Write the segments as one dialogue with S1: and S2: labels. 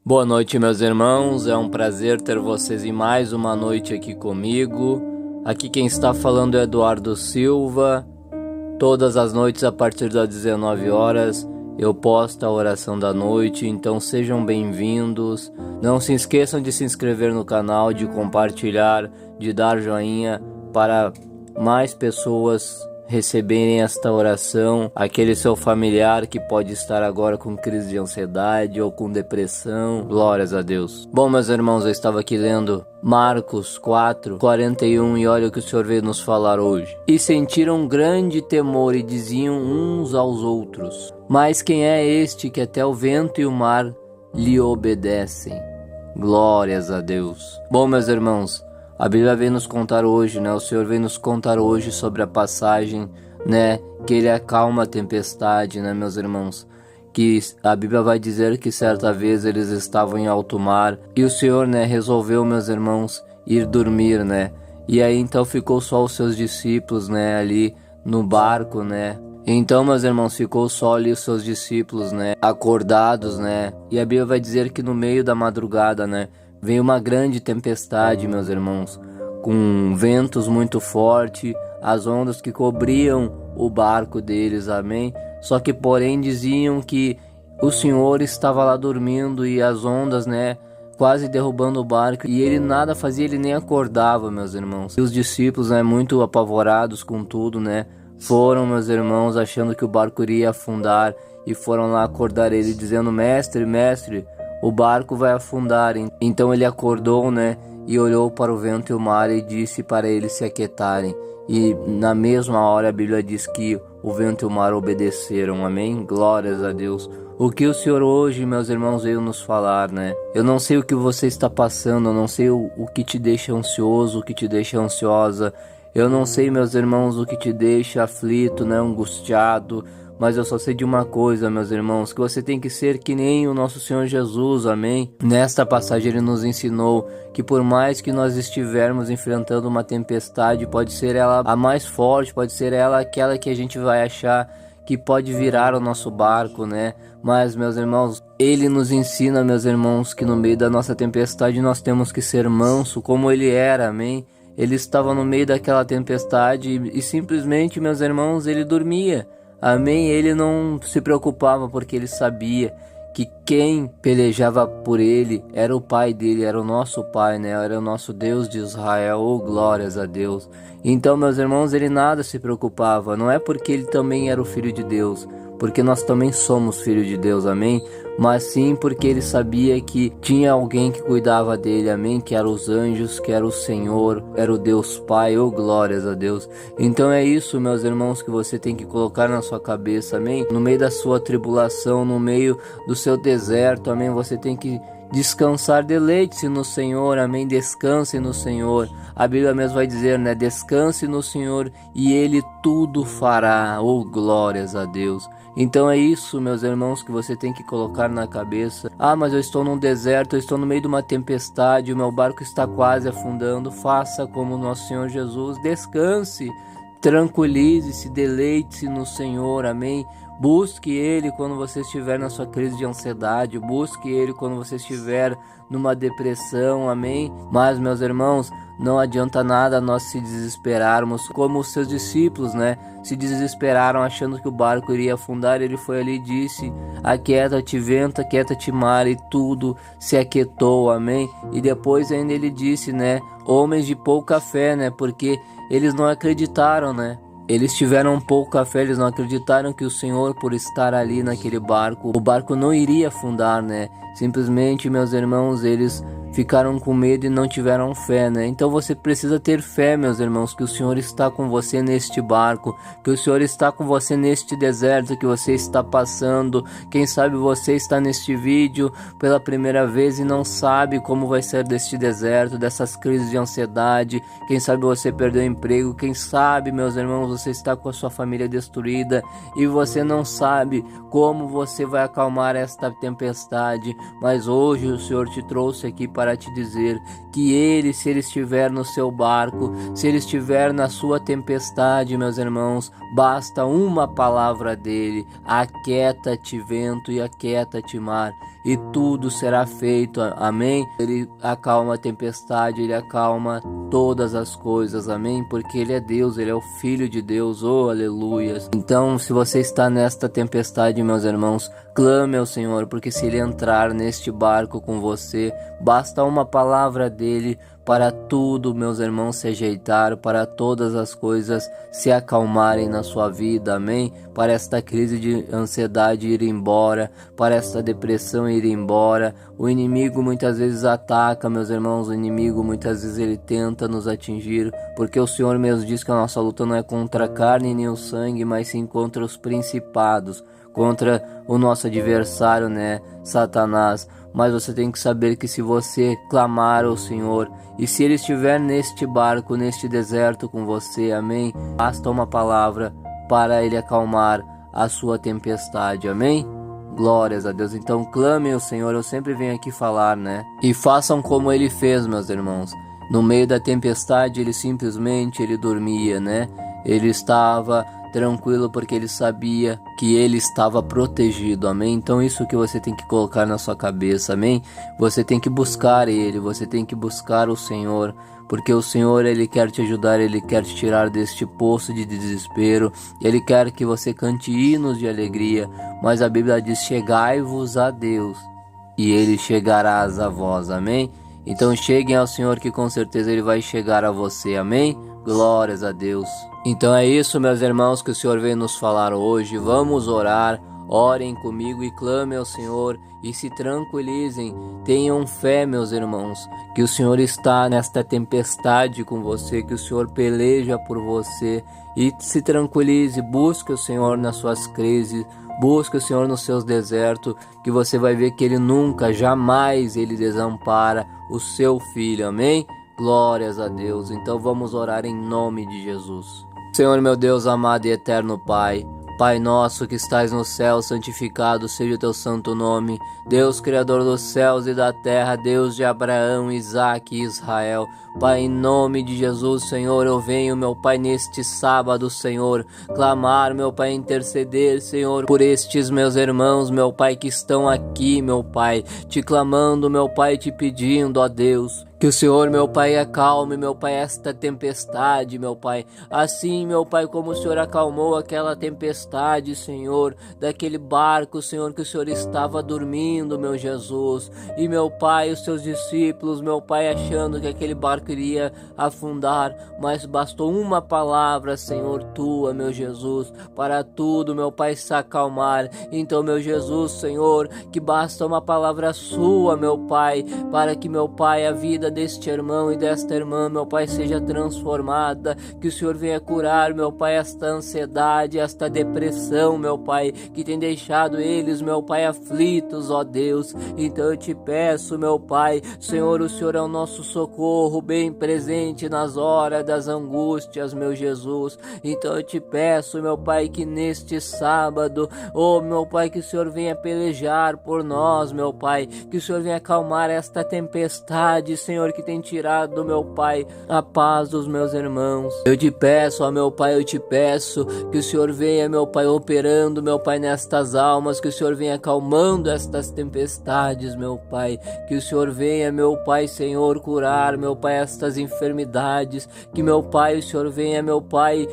S1: Boa noite, meus irmãos, é um prazer ter vocês em mais uma noite aqui comigo. Aqui quem está falando é Eduardo Silva. Todas as noites a partir das 19 horas eu posto a oração da noite, então sejam bem-vindos. Não se esqueçam de se inscrever no canal, de compartilhar, de dar joinha para mais pessoas receberem esta oração, aquele seu familiar que pode estar agora com crise de ansiedade ou com depressão. Glórias a Deus. Bom, meus irmãos, eu estava aqui lendo Marcos 4:41 e olha o que o Senhor veio nos falar hoje. E sentiram grande temor e diziam uns aos outros: mas quem é este que até o vento e o mar lhe obedecem? Glórias a Deus. Bom, meus irmãos, a Bíblia vem nos contar hoje, o Senhor vem nos contar hoje sobre a passagem, que Ele acalma a tempestade, meus irmãos. Que a Bíblia vai dizer que certa vez eles estavam em alto mar e o Senhor, resolveu, meus irmãos, ir dormir, E aí então ficou só os seus discípulos, ali no barco, Então, meus irmãos, ficou só ali os seus discípulos, acordados, E a Bíblia vai dizer que no meio da madrugada, veio uma grande tempestade, meus irmãos, com ventos muito fortes, as ondas que cobriam o barco deles, amém? Só que, porém, diziam que o Senhor estava lá dormindo e as ondas, quase derrubando o barco, e ele nada fazia, ele nem acordava, meus irmãos. E os discípulos, muito apavorados com tudo, foram, meus irmãos, achando que o barco iria afundar e foram lá acordar ele, dizendo: mestre, o barco vai afundar. Então ele acordou, e olhou para o vento e o mar e disse para eles se aquietarem. E na mesma hora a Bíblia diz que o vento e o mar obedeceram, amém? Glórias a Deus. O que o Senhor hoje, meus irmãos, veio nos falar, Eu não sei o que você está passando, eu não sei o que te deixa ansioso, o que te deixa ansiosa. Eu não sei, meus irmãos, o que te deixa aflito, angustiado. Mas eu só sei de uma coisa, meus irmãos, que você tem que ser que nem o nosso Senhor Jesus, amém? Nesta passagem ele nos ensinou que por mais que nós estivermos enfrentando uma tempestade, pode ser ela a mais forte, pode ser ela aquela que a gente vai achar que pode virar o nosso barco, Mas, meus irmãos, ele nos ensina, meus irmãos, que no meio da nossa tempestade nós temos que ser manso como ele era, amém? Ele estava no meio daquela tempestade e simplesmente, meus irmãos, ele dormia. Amém? Ele não se preocupava porque ele sabia que quem pelejava por ele era o Pai dele, era o nosso Pai, Era o nosso Deus de Israel, glórias a Deus. Então, meus irmãos, ele nada se preocupava, não é porque ele também era o Filho de Deus, porque nós também somos filhos de Deus, amém? Mas sim porque ele sabia que tinha alguém que cuidava dele, amém? Que eram os anjos, que era o Senhor, era o Deus Pai, glórias a Deus. Então é isso, meus irmãos, que você tem que colocar na sua cabeça, amém? No meio da sua tribulação, no meio do seu deserto, amém? Você tem que descansar, deleite-se no Senhor, amém? Descanse no Senhor. A Bíblia mesmo vai dizer, descanse no Senhor e Ele tudo fará, glórias a Deus. Então é isso, meus irmãos, que você tem que colocar na cabeça. Mas eu estou num deserto, eu estou no meio de uma tempestade, o meu barco está quase afundando. Faça como nosso Senhor Jesus, descanse, tranquilize-se, deleite-se no Senhor, amém? Busque Ele quando você estiver na sua crise de ansiedade, busque Ele quando você estiver numa depressão, amém? Mas, meus irmãos, não adianta nada nós se desesperarmos como os seus discípulos, se desesperaram achando que o barco iria afundar. Ele foi ali e disse: aquieta-te vento, aquieta-te mar, e tudo se aquietou, amém? E depois ainda ele disse, homens de pouca fé, porque eles não acreditaram, Eles tiveram pouca fé, eles não acreditaram que o Senhor, por estar ali naquele barco, o barco não iria afundar, Simplesmente, meus irmãos, eles ficaram com medo e não tiveram fé, Então você precisa ter fé, meus irmãos, que o Senhor está com você neste barco, que o Senhor está com você neste deserto que você está passando. Quem sabe você está neste vídeo pela primeira vez e não sabe como vai ser deste deserto, dessas crises de ansiedade. Quem sabe você perdeu o emprego, quem sabe, meus irmãos, você está com a sua família destruída e você não sabe como você vai acalmar esta tempestade. Mas hoje o Senhor te trouxe aqui para te dizer que Ele, se Ele estiver no seu barco, se Ele estiver na sua tempestade, meus irmãos, basta uma palavra dele: aquieta-te vento e aquieta-te mar. e tudo será feito, amém? Ele acalma a tempestade, ele acalma todas as coisas, amém? Porque ele é Deus, ele é o Filho de Deus, oh aleluias. Então, se você está nesta tempestade, meus irmãos, clame ao Senhor, porque se ele entrar neste barco com você, basta uma palavra dele para tudo, meus irmãos, se ajeitar, para todas as coisas se acalmarem na sua vida, amém? Para esta crise de ansiedade ir embora, para esta depressão ir embora. O inimigo muitas vezes ataca, meus irmãos, o inimigo muitas vezes ele tenta nos atingir, porque o Senhor mesmo diz que a nossa luta não é contra a carne nem o sangue, mas sim contra os principados, contra o nosso adversário, né, Satanás. Mas você tem que saber que se você clamar ao Senhor, e se ele estiver neste barco, neste deserto com você, amém? Basta uma palavra para ele acalmar a sua tempestade, amém? Glórias a Deus. Então clame ao Senhor, eu sempre venho aqui falar, né? E façam como ele fez, meus irmãos. No meio da tempestade, ele dormia, né? Ele estava tranquilo porque ele sabia que ele estava protegido, amém? Então isso que você tem que colocar na sua cabeça, amém? Você tem que buscar ele, você tem que buscar o Senhor, porque o Senhor, ele quer te ajudar, ele quer te tirar deste poço de desespero, ele quer que você cante hinos de alegria, mas a Bíblia diz: chegai-vos a Deus e ele chegará a vós, amém? Então cheguem ao Senhor, que com certeza ele vai chegar a você, amém? Glórias a Deus. Então é isso, meus irmãos, que o Senhor veio nos falar hoje. Vamos orar, orem comigo e clamem ao Senhor e se tranquilizem. Tenham fé, meus irmãos, que o Senhor está nesta tempestade com você, que o Senhor peleja por você. E se tranquilize, busque o Senhor nas suas crises, busque o Senhor nos seus desertos, que você vai ver que ele nunca, jamais ele desampara o seu filho, amém? Glórias a Deus. Então vamos orar em nome de Jesus. Senhor, meu Deus amado e eterno Pai, Pai nosso que estais no céu, santificado seja o teu santo nome. Deus, Criador dos céus e da terra, Deus de Abraão, Isaque e Israel. Pai, em nome de Jesus, Senhor, eu venho, meu Pai, neste sábado, Senhor, clamar, meu Pai, interceder, Senhor, por estes meus irmãos, meu Pai, que estão aqui, meu Pai, te clamando, meu Pai, te pedindo, ó Deus, que o Senhor, meu Pai, acalme, meu Pai, esta tempestade, meu Pai. Assim, meu Pai, como o Senhor acalmou aquela tempestade, Senhor, daquele barco, Senhor, que o Senhor estava dormindo, meu Jesus. E, meu Pai, os seus discípulos, meu Pai, achando que aquele barco iria afundar, mas bastou uma palavra, Senhor, tua, meu Jesus, para tudo, meu Pai, se acalmar. Então, meu Jesus, Senhor, que basta uma palavra sua, meu Pai, para que, meu Pai, a vida deste irmão e desta irmã, meu Pai, seja transformada, que o Senhor venha curar, meu Pai, esta ansiedade, esta depressão, meu Pai, que tem deixado eles, meu Pai, aflitos, ó Deus. Então eu te peço, meu Pai, Senhor, o Senhor é o nosso socorro, bem presente nas horas das angústias, meu Jesus. Então eu te peço, meu Pai, que neste sábado, oh, meu Pai, que o Senhor venha pelejar por nós, meu Pai, que o Senhor venha acalmar esta tempestade, Senhor, que tem tirado, meu Pai, a paz dos meus irmãos. Eu te peço, ó meu Pai, eu te peço que o Senhor venha, meu Pai, operando, meu Pai, nestas almas, que o Senhor venha acalmando estas tempestades, meu Pai, que o Senhor venha, meu Pai, Senhor, curar, meu Pai, estas enfermidades, que, meu Pai, o Senhor venha, meu Pai,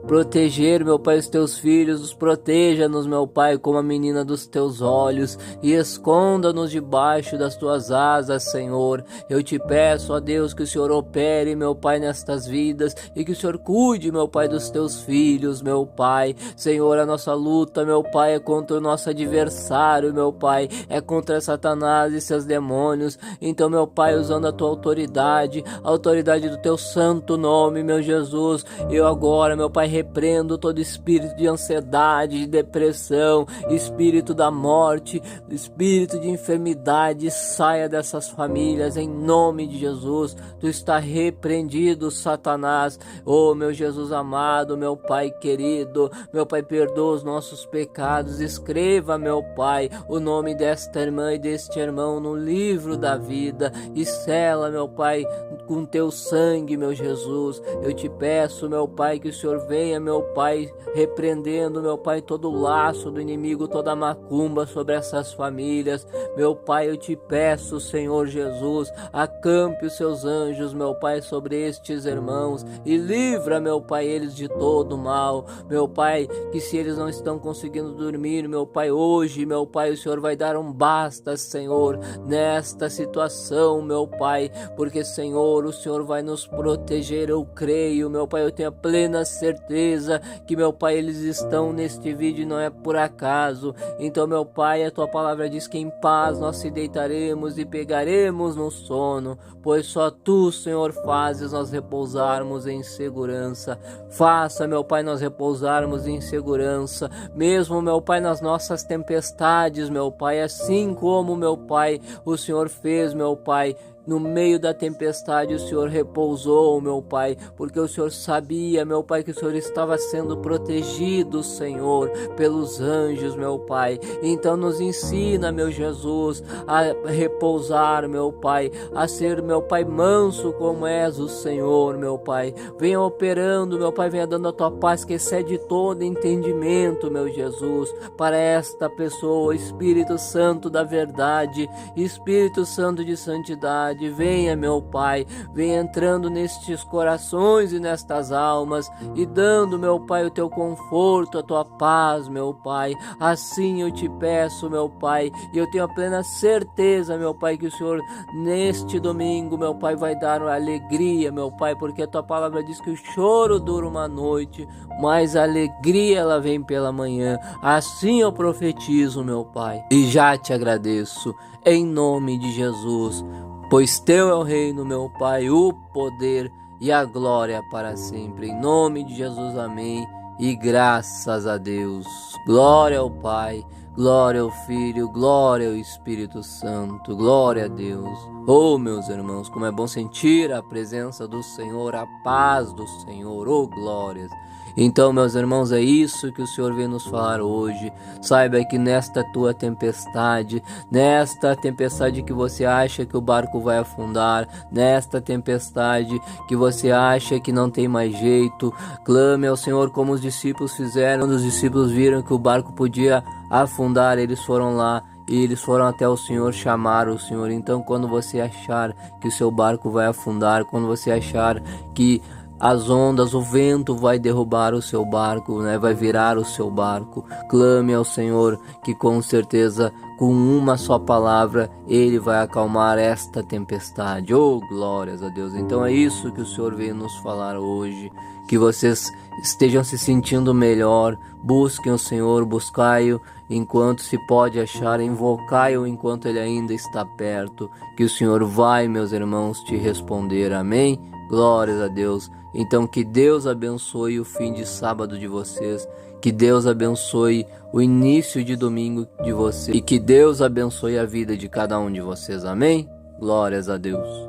S1: proteger, meu Pai, os teus filhos, os proteja-nos, meu Pai, como a menina dos teus olhos, e esconda-nos debaixo das tuas asas, Senhor. Eu te peço, ó Deus, que o Senhor opere, meu Pai, nestas vidas, e que o Senhor cuide, meu Pai, dos teus filhos, meu Pai. Senhor, a nossa luta, meu Pai, é contra o nosso adversário, meu Pai, é contra Satanás e seus demônios. Então, meu Pai, usando a tua autoridade, a autoridade do teu santo nome, meu Jesus, eu agora, meu Pai, repreendo todo espírito de ansiedade, de depressão, espírito da morte, espírito de enfermidade, saia dessas famílias, em nome de Jesus. Tu está repreendido, Satanás. Oh, meu Jesus amado, meu Pai querido, meu Pai, perdoa os nossos pecados. Escreva, meu Pai, o nome desta irmã e deste irmão no livro da vida e sela, meu Pai, com teu sangue, meu Jesus. Eu te peço, meu Pai, que o Senhor venha, meu Pai, repreendendo, meu Pai, todo o laço do inimigo, toda a macumba sobre essas famílias. Meu Pai, eu te peço, Senhor Jesus, acampe os seus anjos, meu Pai, sobre estes irmãos e livra, meu Pai, eles de todo mal. Meu Pai, que se eles não estão conseguindo dormir, meu Pai, hoje, meu Pai, o Senhor vai dar um basta, Senhor, nesta situação, meu Pai, porque, Senhor, o Senhor vai nos proteger, eu creio, meu Pai, eu tenho a plena certeza que, meu Pai, eles estão neste vídeo e não é por acaso. Então, meu Pai, a tua palavra diz que em paz nós se deitaremos e pegaremos no sono, pois só tu, Senhor, fazes nós repousarmos em segurança. Faça, meu Pai, nós repousarmos em segurança, mesmo, meu Pai, nas nossas tempestades, meu Pai, assim como, meu Pai, o Senhor fez, meu Pai, no meio da tempestade o Senhor repousou, meu Pai, porque o Senhor sabia, meu Pai, que o Senhor estava sendo protegido, Senhor, pelos anjos, meu Pai. Então nos ensina, meu Jesus, a repousar, meu Pai, a ser, meu Pai, manso como és o Senhor, meu Pai. Venha operando, meu Pai, venha dando a tua paz que excede todo entendimento, meu Jesus, para esta pessoa, Espírito Santo da verdade, Espírito Santo de santidade. Venha, meu Pai, venha entrando nestes corações e nestas almas e dando, meu Pai, o teu conforto, a tua paz, meu Pai. Assim eu te peço, meu Pai, e eu tenho a plena certeza, meu Pai, que o Senhor neste domingo, meu Pai, vai dar alegria, meu Pai, porque a tua palavra diz que o choro dura uma noite, mas a alegria ela vem pela manhã. Assim eu profetizo, meu Pai, e já te agradeço em nome de Jesus. Pois teu é o reino, meu Pai, o poder e a glória para sempre. Em nome de Jesus, amém. E graças a Deus. Glória ao Pai, glória ao Filho, glória ao Espírito Santo. Glória a Deus. Oh, meus irmãos, como é bom sentir a presença do Senhor, a paz do Senhor. Oh, glórias. Então, meus irmãos, é isso que o Senhor vem nos falar hoje. Saiba que nesta tua tempestade, nesta tempestade que você acha que o barco vai afundar, nesta tempestade que você acha que não tem mais jeito, clame ao Senhor como os discípulos fizeram. Quando os discípulos viram que o barco podia afundar, eles foram lá e eles foram até o Senhor, chamaram o Senhor. Então, quando você achar que o seu barco vai afundar, quando você achar que as ondas, o vento vai derrubar o seu barco, né? Vai virar o seu barco, clame ao Senhor, que com certeza, com uma só palavra, Ele vai acalmar esta tempestade. Oh, glórias a Deus! Então é isso que o Senhor veio nos falar hoje, que vocês estejam se sentindo melhor, busquem o Senhor, buscai-o enquanto se pode achar, invocai-o enquanto Ele ainda está perto, que o Senhor vai, meus irmãos, te responder, amém? Glórias a Deus. Então que Deus abençoe o fim de sábado de vocês, que Deus abençoe o início de domingo de vocês e que Deus abençoe a vida de cada um de vocês, amém? Glórias a Deus.